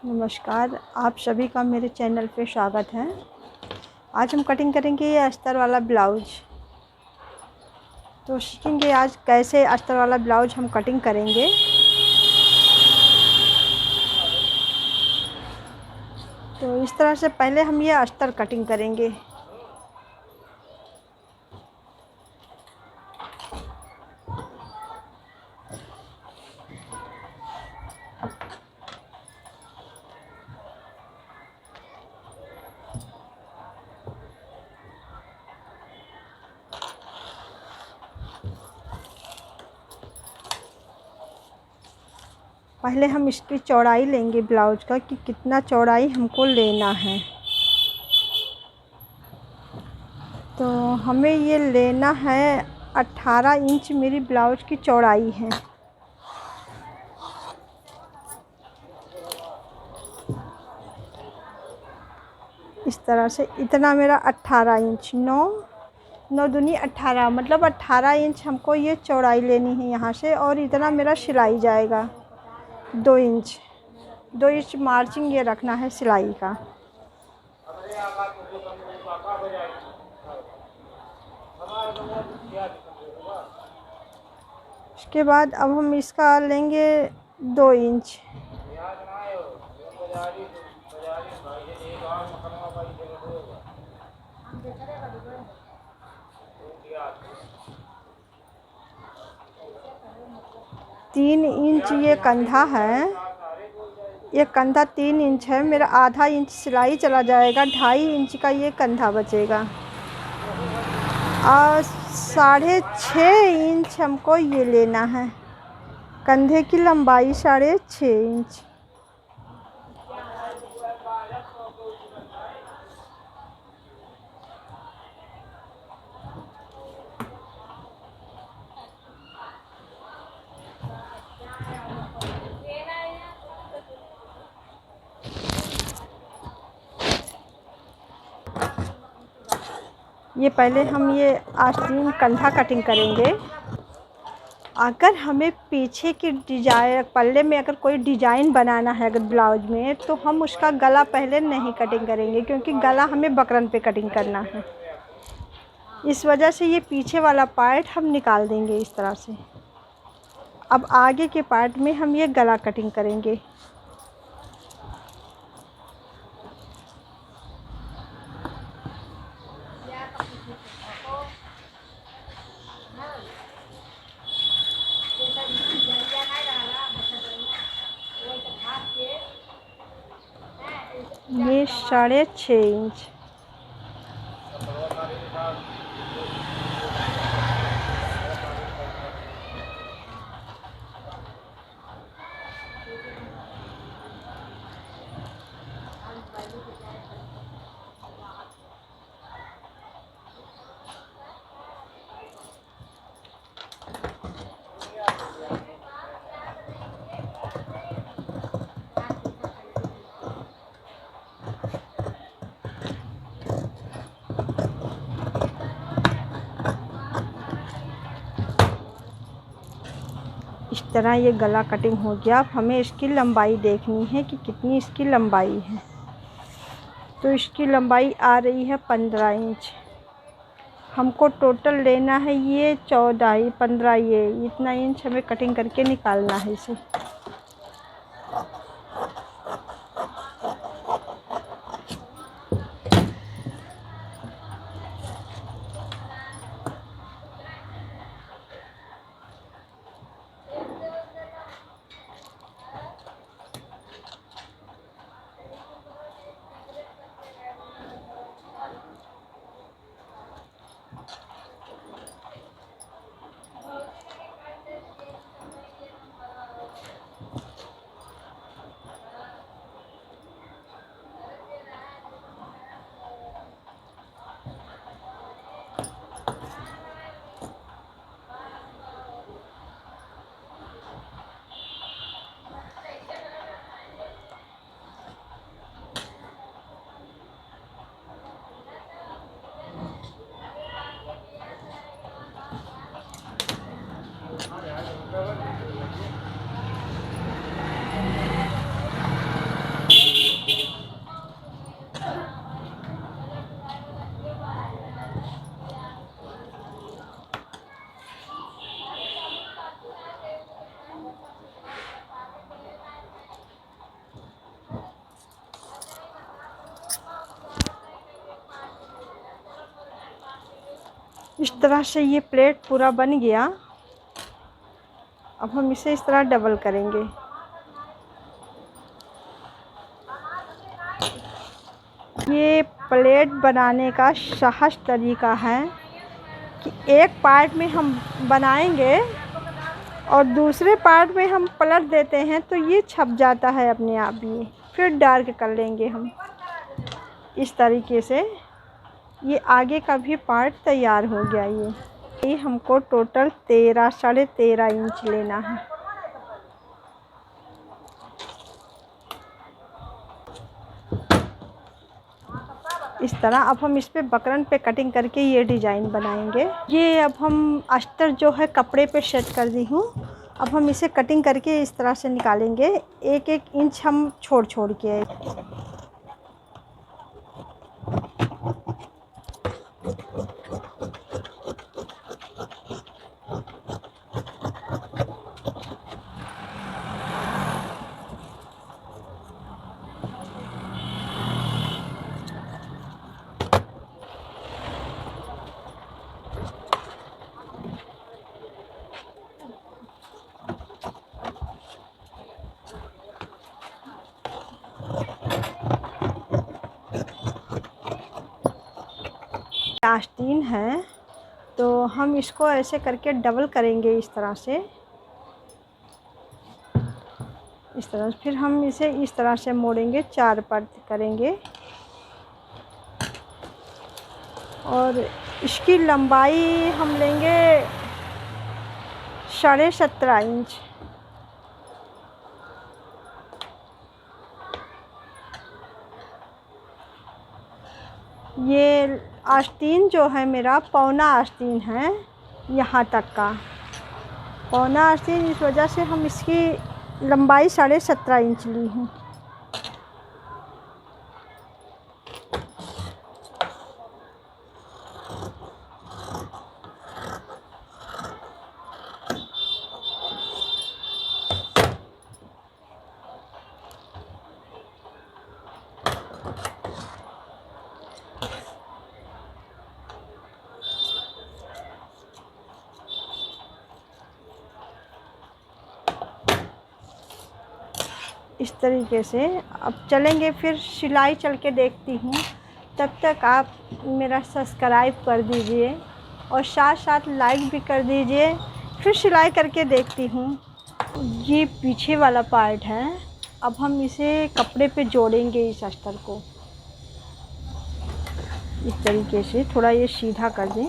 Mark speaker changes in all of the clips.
Speaker 1: नमस्कार, आप सभी का मेरे चैनल पे स्वागत है। आज हम कटिंग करेंगे ये अस्तर वाला ब्लाउज। तो सीखेंगे आज कैसे अस्तर वाला ब्लाउज हम कटिंग करेंगे। तो इस तरह से पहले हम ये अस्तर कटिंग करेंगे। पहले हम इसकी चौड़ाई लेंगे ब्लाउज का कि कितना चौड़ाई हमको लेना है। तो हमें ये लेना है 18 इंच मेरी ब्लाउज की चौड़ाई है। इस तरह से इतना मेरा 18 इंच, 9 दूनी 18, मतलब 18 इंच हमको ये चौड़ाई लेनी है यहाँ से। और इतना मेरा सिलाई जाएगा 2 इंच मार्जिन ये रखना है सिलाई का। इसके बाद अब हम इसका लेंगे 2 इंच। तीन इंच ये कंधा है, ये कंधा 3 इंच है। मेरा आधा इंच सिलाई चला जाएगा, 2.5 इंच का ये कंधा बचेगा। और 6.5 इंच हमको ये लेना है। कंधे की लंबाई 6.5 इंच। ये पहले हम ये आस्तीन कंधा कटिंग करेंगे। अगर हमें पीछे की डिजाइन पल्ले में अगर कोई डिजाइन बनाना है अगर ब्लाउज में, तो हम उसका गला पहले नहीं कटिंग करेंगे, क्योंकि गला हमें बकरम पे कटिंग करना है। इस वजह से ये पीछे वाला पार्ट हम निकाल देंगे इस तरह से। अब आगे के पार्ट में हम ये गला कटिंग करेंगे। ये 6.5 इंच। इस तरह ये गला कटिंग हो गया। अब हमें इसकी लंबाई देखनी है कि कितनी इसकी लंबाई है। तो इसकी लंबाई आ रही है 15 इंच। हमको टोटल लेना है ये 14, 15, ये इतना इंच हमें कटिंग करके निकालना है इसे। इस तरह से ये प्लेट पूरा बन गया। अब हम इसे इस तरह डबल करेंगे। ये प्लेट बनाने का सहज तरीका है कि एक पार्ट में हम बनाएंगे और दूसरे पार्ट में हम पलट देते हैं तो ये छप जाता है अपने आप ही। फिर डार्क कर लेंगे हम इस तरीके से। ये आगे का भी पार्ट तैयार हो गया। ये हमको टोटल 13 साढ़े 13 इंच लेना है। इस तरह अब हम इस पे बकरम पे कटिंग करके ये डिज़ाइन बनाएंगे। ये अब हम अस्तर जो है कपड़े पे सेट कर दी हूँ। अब हम इसे कटिंग करके इस तरह से निकालेंगे। एक एक इंच हम छोड़ छोड़ के। आस्तीन है तो हम इसको ऐसे करके डबल करेंगे इस तरह से। इस तरह फिर हम इसे इस तरह से मोड़ेंगे, 4 परत करेंगे और इसकी लंबाई हम लेंगे 17.5 इंच। ये आस्तीन जो है मेरा पौना आस्तीन है, यहाँ तक का पौना आस्तीन। इस वजह से हम इसकी लंबाई 17.5 इंच ली हूँ। इस तरीके से अब चलेंगे। फिर सिलाई चल के देखती हूँ। तब तक आप मेरा सब्सक्राइब कर दीजिए और साथ साथ लाइक भी कर दीजिए। फिर सिलाई करके देखती हूँ। ये पीछे वाला पार्ट है। अब हम इसे कपड़े पे जोड़ेंगे इस अस्तर को इस तरीके से। थोड़ा ये सीधा कर दें।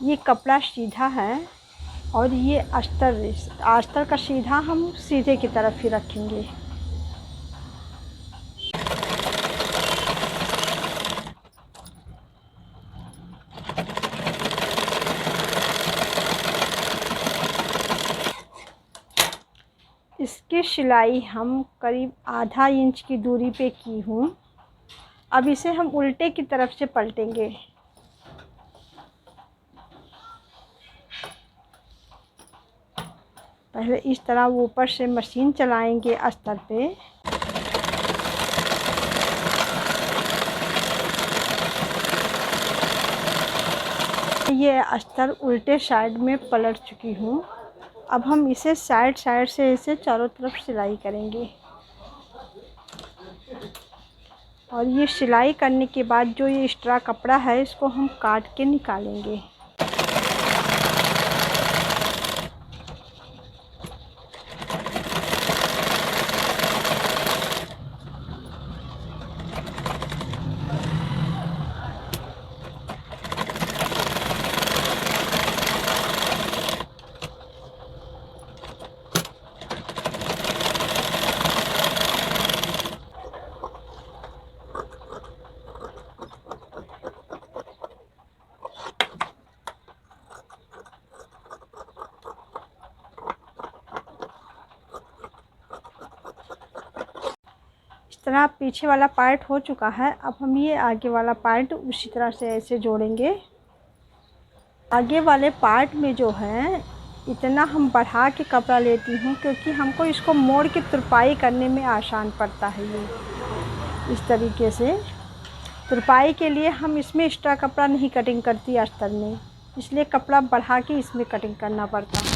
Speaker 1: ये कपड़ा सीधा है और ये अस्तर का सीधा हम सीधे की तरफ ही रखेंगे। इसकी सिलाई हम करीब आधा इंच की दूरी पे की हूँ। अब इसे हम उल्टे की तरफ से पलटेंगे। पहले इस तरह ऊपर से मशीन चलाएंगे अस्तर पे। ये अस्तर उल्टे साइड में पलट चुकी हूँ। अब हम इसे साइड साइड से इसे चारों तरफ सिलाई करेंगे और ये सिलाई करने के बाद जो ये एक्स्ट्रा कपड़ा है इसको हम काट के निकालेंगे। तरह पीछे वाला पार्ट हो चुका है। अब हम ये आगे वाला पार्ट उसी तरह से ऐसे जोड़ेंगे आगे वाले पार्ट में जो है इतना हम बढ़ा के कपड़ा लेती हूँ क्योंकि हमको इसको मोड़ के तुरपाई करने में आसान पड़ता है। ये इस तरीके से तुरपाई के लिए हम इसमें एक्स्ट्रा कपड़ा नहीं कटिंग करती अस्तर में, इसलिए कपड़ा बढ़ा के इसमें कटिंग करना पड़ता है।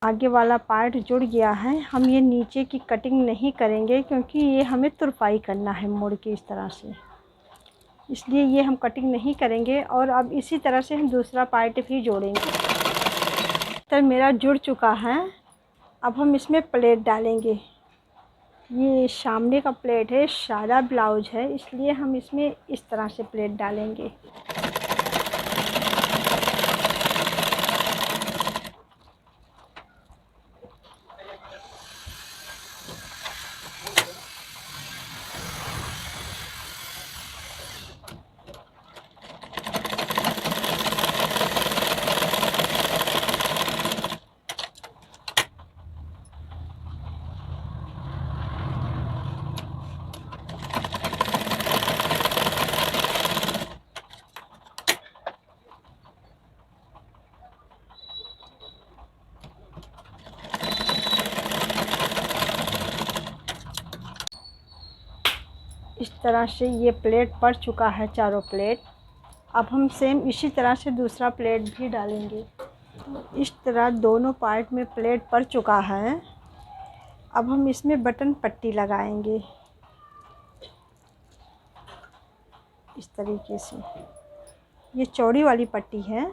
Speaker 1: आगे वाला पार्ट जुड़ गया है। हम ये नीचे की कटिंग नहीं करेंगे क्योंकि ये हमें तुरपाई करना है मोड़ के इस तरह से, इसलिए ये हम कटिंग नहीं करेंगे। और अब इसी तरह से हम दूसरा पार्ट भी जोड़ेंगे। तो मेरा जुड़ चुका है। अब हम इसमें प्लेट डालेंगे। ये सामने का प्लेट है, सादा ब्लाउज है, इसलिए हम इसमें इस तरह से प्लेट डालेंगे। इस तरह से ये प्लेट पड़ चुका है, चारों प्लेट। अब हम सेम इसी तरह से दूसरा प्लेट भी डालेंगे। इस तरह दोनों पार्ट में प्लेट पड़ चुका है। अब हम इसमें बटन पट्टी लगाएंगे इस तरीके से। ये चौड़ी वाली पट्टी है।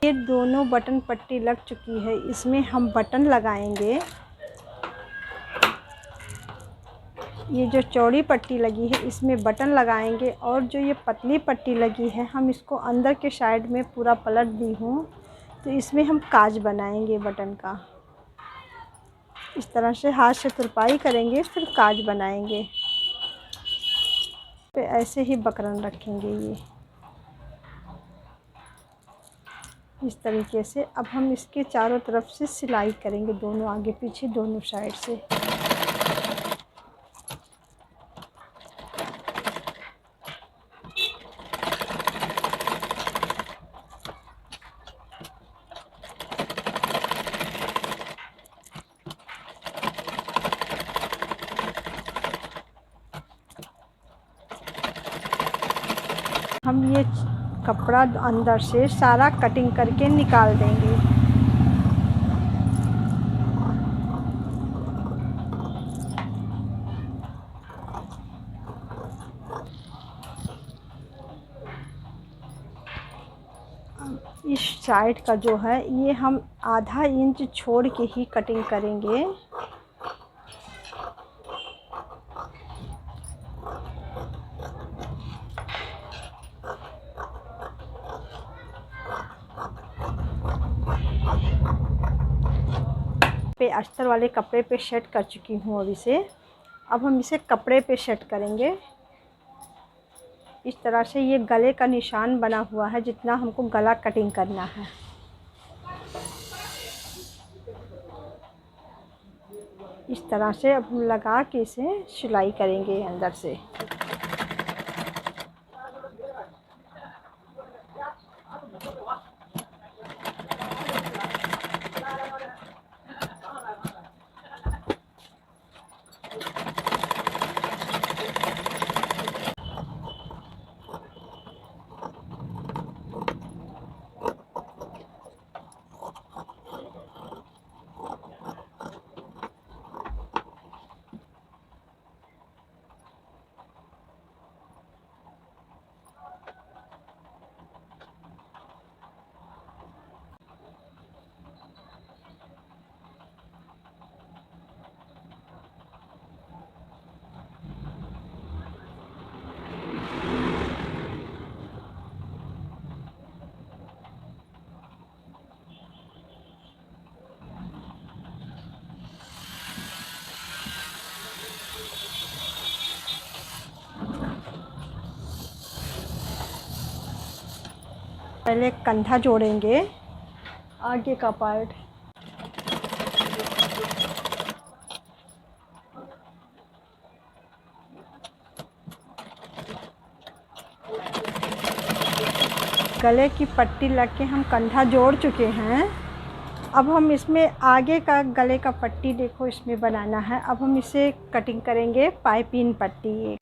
Speaker 1: ये दोनों बटन पट्टी लग चुकी है। इसमें हम बटन लगाएंगे। ये जो चौड़ी पट्टी लगी है इसमें बटन लगाएंगे, और जो ये पतली पट्टी लगी है हम इसको अंदर के साइड में पूरा पलट दी हूँ, तो इसमें हम काज बनाएंगे बटन का। इस तरह से हाथ से तुरपाई करेंगे, फिर काज बनाएंगे। पे ऐसे ही बकरन रखेंगे ये इस तरीके से। अब हम इसके चारों तरफ से सिलाई करेंगे, दोनों आगे पीछे दोनों साइड से। हम ये कपड़ा अंदर से सारा कटिंग करके निकाल देंगे। इस साइड का जो है ये हम आधा इंच छोड़ के ही कटिंग करेंगे। पे अस्तर वाले कपड़े पे सेट कर चुकी हूँ अब इसे। अब हम इसे कपड़े पे सेट करेंगे। इस तरह से ये गले का निशान बना हुआ है जितना हमको गला कटिंग करना है। इस तरह से अब हम लगा के इसे सिलाई करेंगे अंदर से। पहले कंधा जोड़ेंगे, आगे का पार्ट। गले की पट्टी लग के हम कंधा जोड़ चुके हैं। अब हम इसमें आगे का गले का पट्टी देखो इसमें बनाना है। अब हम इसे कटिंग करेंगे पाइपिंग पट्टी।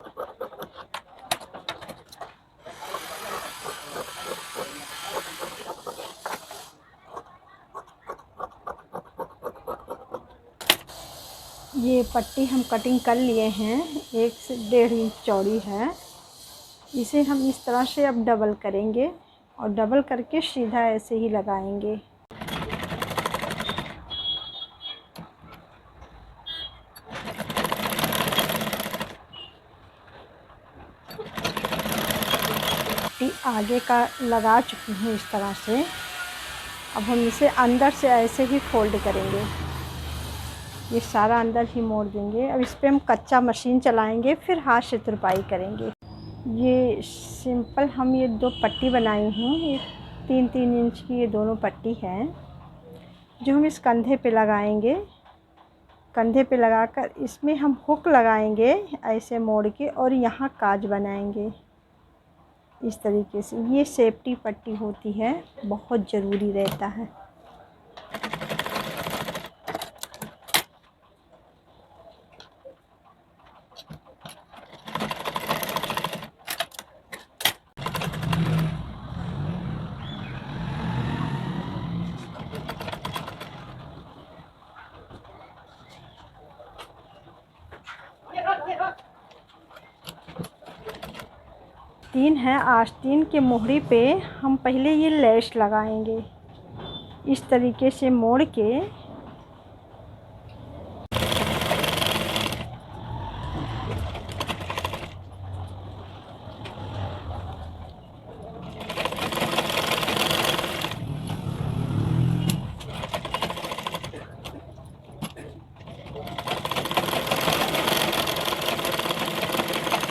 Speaker 1: ये पट्टी हम कटिंग कर लिए हैं, 1 से 1.5 इंच चौड़ी है। इसे हम इस तरह से अब डबल करेंगे और डबल करके सीधा ऐसे ही लगाएंगे। पट्टी आगे का लगा चुकी हूँ इस तरह से। अब हम इसे अंदर से ऐसे ही फोल्ड करेंगे, ये सारा अंदर ही मोड़ देंगे। अब इस पर हम कच्चा मशीन चलाएंगे, फिर हाथ से तुरपाई करेंगे। ये सिंपल हम ये 2 पट्टी बनाई हूँ, ये 3-3 इंच की ये दोनों पट्टी हैं जो हम इस कंधे पे लगाएंगे। कंधे पे लगाकर इसमें हम हुक लगाएंगे ऐसे मोड़ के और यहाँ काज बनाएंगे इस तरीके से। ये सेफ्टी पट्टी होती है, बहुत ज़रूरी रहता है। आस्तीन है, आस्तीन के मोहरी पे हम पहले ये लेस लगाएंगे इस तरीके से मोड़ के।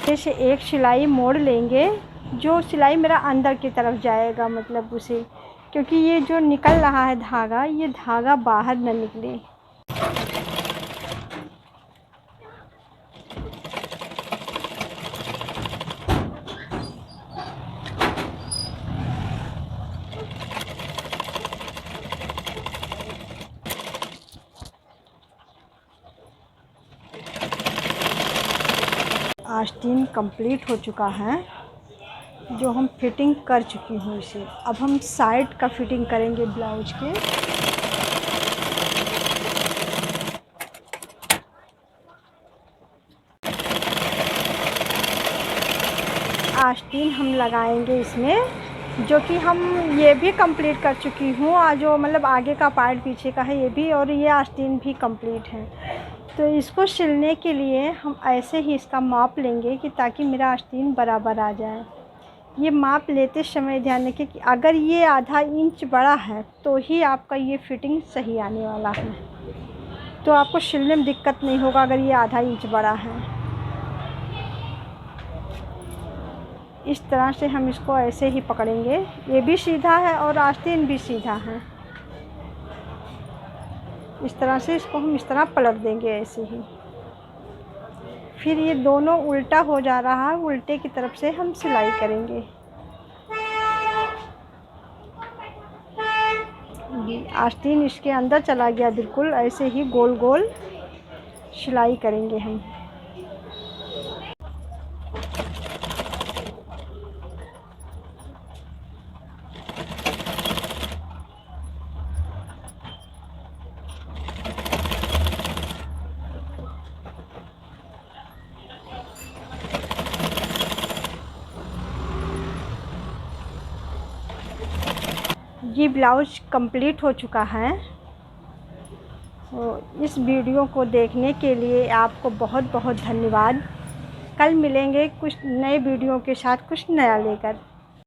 Speaker 1: जैसे एक सिलाई मोड़ लेंगे, जो सिलाई मेरा अंदर की तरफ जाएगा, मतलब उसे, क्योंकि ये जो निकल रहा है धागा, ये धागा बाहर न निकले। आस्तीन कंप्लीट हो चुका है, जो हम फिटिंग कर चुकी हूँ इसे। अब हम साइड का फिटिंग करेंगे ब्लाउज के। आस्तीन हम लगाएंगे इसमें जो कि हम ये भी कंप्लीट कर चुकी हूँ, और जो मतलब आगे का पार्ट पीछे का है ये भी, और ये आस्तीन भी कंप्लीट है। तो इसको सिलने के लिए हम ऐसे ही इसका माप लेंगे कि ताकि मेरा आस्तीन बराबर आ जाए। ये माप लेते समय ध्यान रखिए कि अगर ये आधा इंच बड़ा है तो ही आपका ये फिटिंग सही आने वाला है, तो आपको सिलने में दिक्कत नहीं होगा अगर ये आधा इंच बड़ा है। इस तरह से हम इसको ऐसे ही पकड़ेंगे, ये भी सीधा है और आस्तीन भी सीधा है। इस तरह से इसको हम इस तरह पलट देंगे ऐसे ही। फिर ये दोनों उल्टा हो जा रहा है, उल्टे की तरफ से हम सिलाई करेंगे। आस्तीन इसके अंदर चला गया, बिल्कुल ऐसे ही गोल गोल सिलाई करेंगे हम। ये ब्लाउज कंप्लीट हो चुका है। तो इस वीडियो को देखने के लिए आपको बहुत बहुत धन्यवाद। कल मिलेंगे कुछ नए वीडियो के साथ, कुछ नया लेकर।